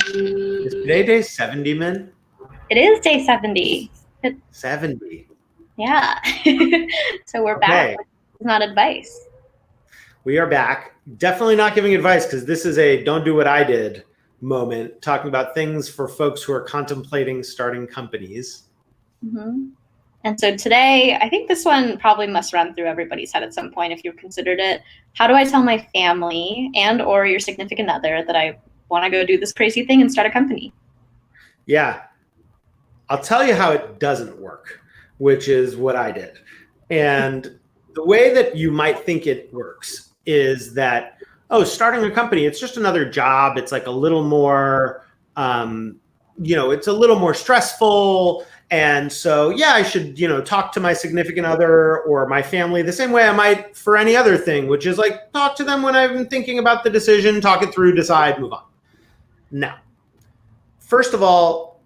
Is today day 70, Min? It is day 70. 70. Yeah. So we're Okay. back. It's not advice. We are back. Definitely not giving advice because this is a don't do what I did moment, talking about things for folks who are contemplating starting companies. Mm-hmm. And so today, I think this one probably must run through everybody's head at some point if you've considered it. How do I tell my family and or your significant other that I want to go do this crazy thing and start a company? Yeah. I'll tell you how it doesn't work, which is what I did. And the way that you might think it works is that, oh, starting a company, it's just another job. It's like a little more, it's a little more stressful. And so, yeah, I should, talk to my significant other or my family the same way I might for any other thing, which is like talk to them when I'm thinking about the decision, talk it through, decide, move on. Now, first of all,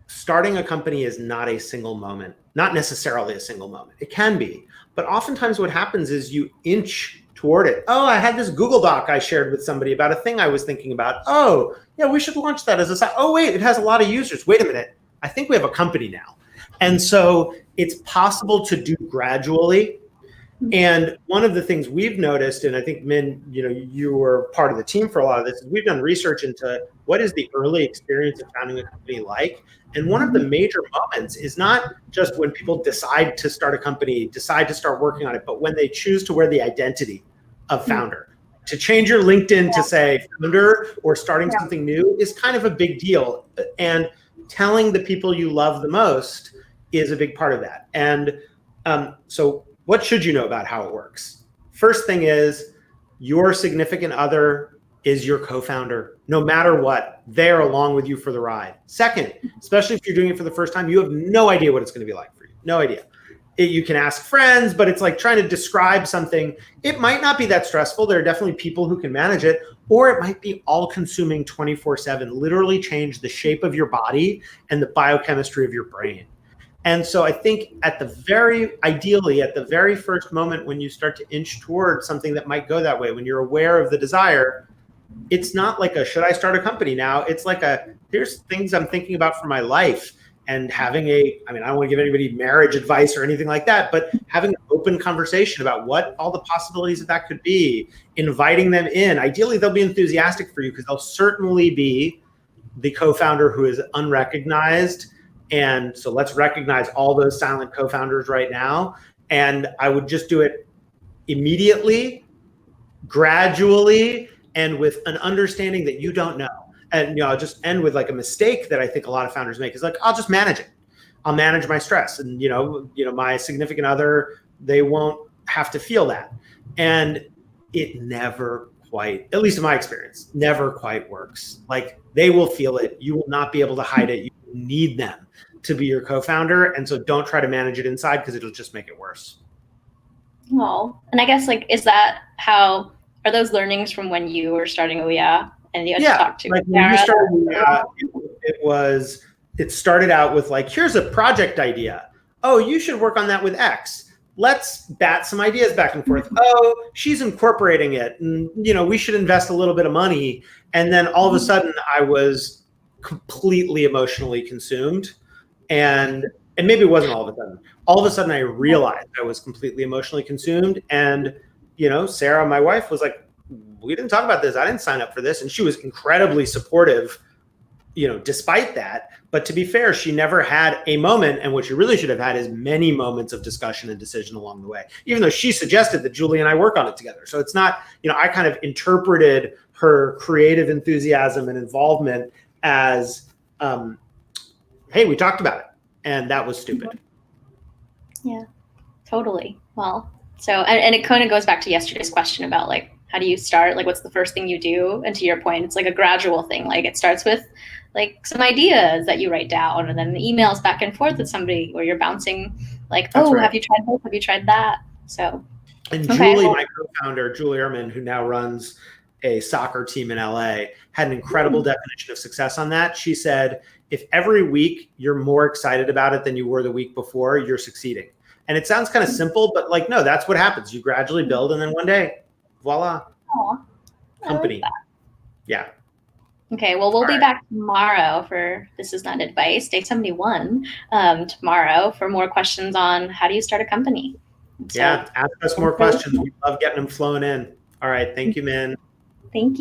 starting a company is not a single moment, not necessarily a single moment. It can be, but oftentimes what happens is you inch toward it. Oh, I had this Google Doc I shared with somebody about a thing I was thinking about. Oh, yeah, we should launch that as a site. Oh, wait, it has a lot of users. Wait a minute. I think we have a company now. And so it's possible to do gradually. And one of the things we've noticed, and I think, Min, you were part of the team for a lot of this, is we've done research into what is the early experience of founding a company like. And one of the major moments is not just when people decide to start a company, decide to start working on it, but when they choose to wear the identity of founder. To change your LinkedIn to say founder or starting something new is kind of a big deal. And telling the people you love the most is a big part of that. And so what should you know about how it works? First thing is your significant other is your co-founder. No matter what, they're along with you for the ride. Second, especially if you're doing it for the first time, you have no idea what it's going to be like for you. No idea. You can ask friends, but it's like trying to describe something. It might not be that stressful. There are definitely people who can manage it, or it might be all-consuming 24/7, literally change the shape of your body and the biochemistry of your brain. And so I think ideally at the very first moment when you start to inch towards something that might go that way, when you're aware of the desire, it's not like should I start a company now? It's like here's things I'm thinking about for my life. And having I don't want to give anybody marriage advice or anything like that, but having an open conversation about what all the possibilities that could be, inviting them in. Ideally, they'll be enthusiastic for you because they'll certainly be the co-founder who is unrecognized. And so let's recognize all those silent co-founders right now. And I would just do it immediately, gradually, and with an understanding that you don't know. And I'll just end with like a mistake that I think a lot of founders make is like, I'll just manage it. I'll manage my stress. And my significant other, they won't have to feel that. And it never quite, at least in my experience, never quite works. Like they will feel it. You will not be able to hide it. You need them to be your co-founder. And so don't try to manage it inside because it'll just make it worse. Oh, and I guess are those learnings from when you were starting Ouya and you had to talk to like when we started Ouya, it started out with like, here's a project idea. Oh, you should work on that with X. Let's bat some ideas back and forth. Oh, she's incorporating it. And, we should invest a little bit of money. And then all of a sudden I was completely emotionally consumed. And maybe it wasn't all of a sudden. All of a sudden I realized I was completely emotionally consumed. And, Sarah, my wife, was like, we didn't talk about this. I didn't sign up for this. And she was incredibly supportive, despite that. But to be fair, she never had a moment. And what she really should have had is many moments of discussion and decision along the way, even though she suggested that Julie and I work on it together. So it's not, I kind of interpreted her creative enthusiasm and involvement as, hey, we talked about it. And that was stupid. Yeah, totally. Well, so, and it kind of goes back to yesterday's question about like, how do you start? Like, what's the first thing you do? And to your point, it's like a gradual thing. Like it starts with like some ideas that you write down and then the emails back and forth with somebody where you're bouncing like, right. Have you tried this? Have you tried that? So. And Julie, my co-founder, Julie Ehrman, who now runs a soccer team in LA, had an incredible definition of success on that. She said, if every week you're more excited about it than you were the week before, you're succeeding. And it sounds kind of simple, but like, no, that's what happens. You gradually build and then one day, voila, company. Like yeah. Okay, well, we'll All be right. back tomorrow for This Is Not Advice, day 71, tomorrow for more questions on how do you start a company. So, Yeah, ask us more questions. We love getting them flown in. All right. Thank you, Min. thank you.